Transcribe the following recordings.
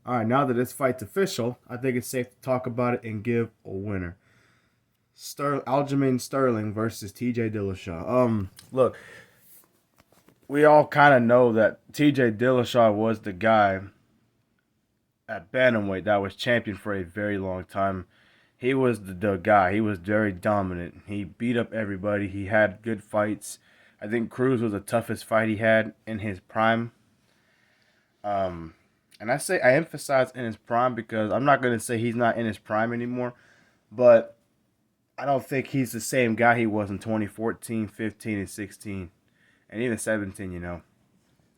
All right, now that this fight's official, I think it's safe to talk about it and give a winner. Aljamain Sterling versus TJ Dillashaw. Look, we all kind of know that TJ Dillashaw was the guy at bantamweight that was champion for a very long time. He was the guy. He was very dominant. He beat up everybody. He had good fights. I think Cruz was the toughest fight he had in his prime. Um, and I emphasize in his prime because I'm not gonna say he's not in his prime anymore, but I don't think he's the same guy he was in 2014, 15, and 16, and even 17.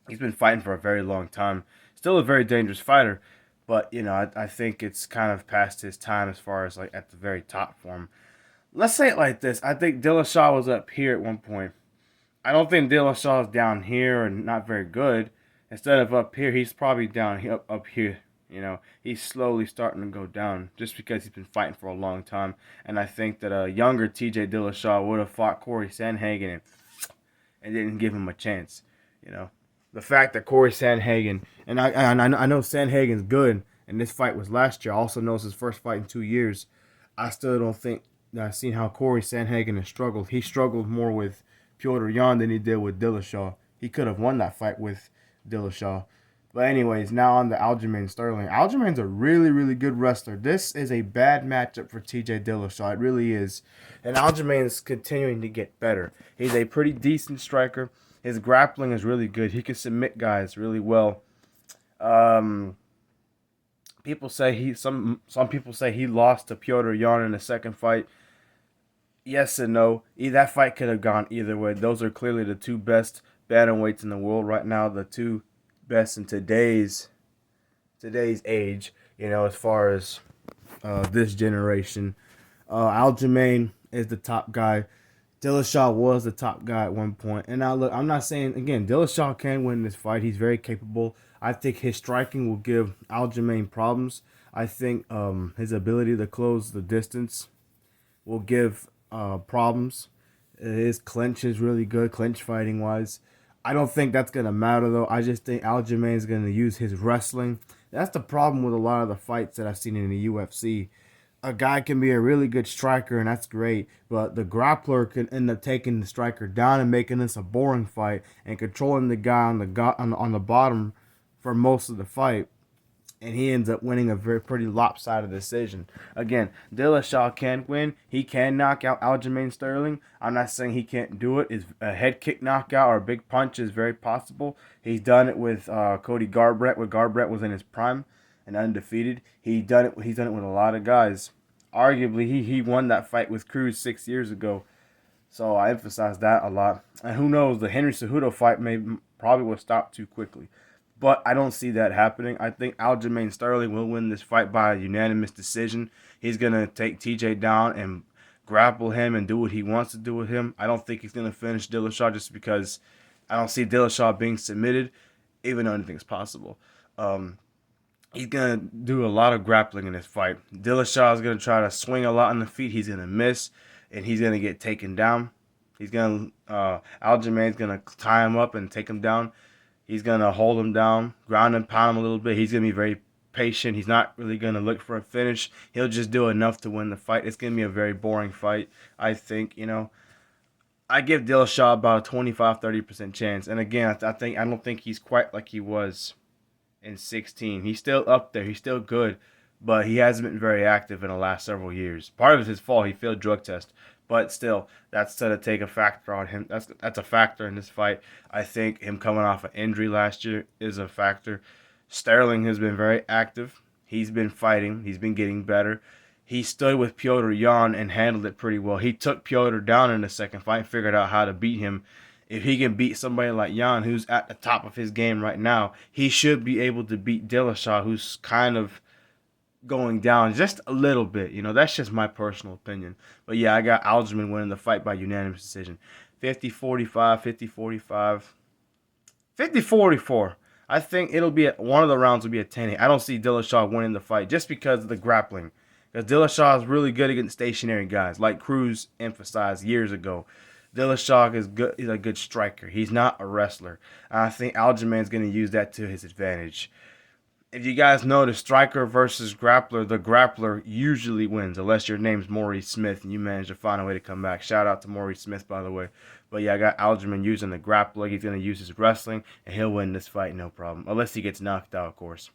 He's been fighting for a very long time. Still a very dangerous fighter, but I think it's kind of past his time as far as like at the very top form. Let's say it like this: I think Dillashaw was up here at one point. I don't think Dillashaw's down here and not very good. Instead of up here, he's probably down here, up here. He's slowly starting to go down just because he's been fighting for a long time. And I think that a younger TJ Dillashaw would have fought Corey Sandhagen and didn't give him a chance. You know, the fact that Corey Sandhagen and I know Sandhagen's good, and this fight was last year. I also knows his first fight in 2 years. I still don't think that I've seen how Corey Sandhagen has struggled. He struggled more with Piotr Jan than he did with Dillashaw. He could have won that fight with Dillashaw. But anyways, now on the Aljamain Sterling. Aljamain's a really, really good wrestler. This is a bad matchup for TJ Dillashaw. It really is. And Aljamain's continuing to get better. He's a pretty decent striker. His grappling is really good. He can submit guys really well. Um, people say some people say he lost to Piotr Jan in the second fight. Yes and no. That fight could have gone either way. Those are clearly the two best bantamweights in the world right now. The two best in today's age. As far as this generation, Aljamain is the top guy. Dillashaw was the top guy at one point. And now look, I'm not saying again, Dillashaw can win this fight. He's very capable. I think his striking will give Aljamain problems. I think his ability to close the distance will give problems. His clinch is really good, clinch fighting wise. I don't think that's gonna matter though. I just think Aljamain is gonna use his wrestling. That's the problem with a lot of the fights that I've seen in the UFC. A guy can be a really good striker and that's great, but the grappler can end up taking the striker down and making this a boring fight and controlling the guy on the bottom for most of the fight, and he ends up winning a very pretty lopsided decision. Again, Dillashaw can win. He can knock out Aljamain Sterling. I'm not saying he can't do it. Is a head kick knockout or a big punch is very possible. He's done it with Cody Garbrandt when Garbrandt was in his prime and undefeated. He's done it with a lot of guys. Arguably, he won that fight with Cruz 6 years ago. So I emphasize that a lot. And who knows, the Henry Cejudo fight probably will stop too quickly. But I don't see that happening. I think Aljamain Sterling will win this fight by a unanimous decision. He's going to take TJ down and grapple him and do what he wants to do with him. I don't think he's going to finish Dillashaw just because I don't see Dillashaw being submitted, even though anything's possible. He's going to do a lot of grappling in this fight. Dillashaw is going to try to swing a lot on the feet. He's going to miss, and he's going to get taken down. Aljamain's going to tie him up and take him down. He's going to hold him down, ground and pound him a little bit. He's going to be very patient. He's not really going to look for a finish. He'll just do enough to win the fight. It's going to be a very boring fight, I think. I give Dillashaw about a 25-30% chance. And again, I don't think he's quite like he was in 16. He's still up there. He's still good, but he hasn't been very active in the last several years. Part of it's his fault. He failed drug test. But still, that's to take a factor on him. That's a factor in this fight. I think him coming off an injury last year is a factor. Sterling has been very active. He's been fighting. He's been getting better. He stood with Piotr Jan and handled it pretty well. He took Piotr down in the second fight and figured out how to beat him. If he can beat somebody like Jan, who's at the top of his game right now, he should be able to beat Dillashaw, who's kind of going down just a little bit. That's just my personal opinion. But yeah, I got Aljamain winning the fight by unanimous decision. 50-45, 50-45, 50-44. I think one of the rounds will be a 10. I don't see Dillashaw winning the fight just because of the grappling. Because Dillashaw is really good against stationary guys, like Cruz emphasized years ago. Dillashaw is good. He's a good striker. He's not a wrestler. And I think Aljamain's going to use that to his advantage. if you guys know, the striker versus grappler, the grappler usually wins, unless your name's Maurice Smith and you manage to find a way to come back. Shout out to Maurice Smith, by the way. But yeah, I got Aljamain using the grappler. He's going to use his wrestling, and he'll win this fight, no problem. Unless he gets knocked out, of course.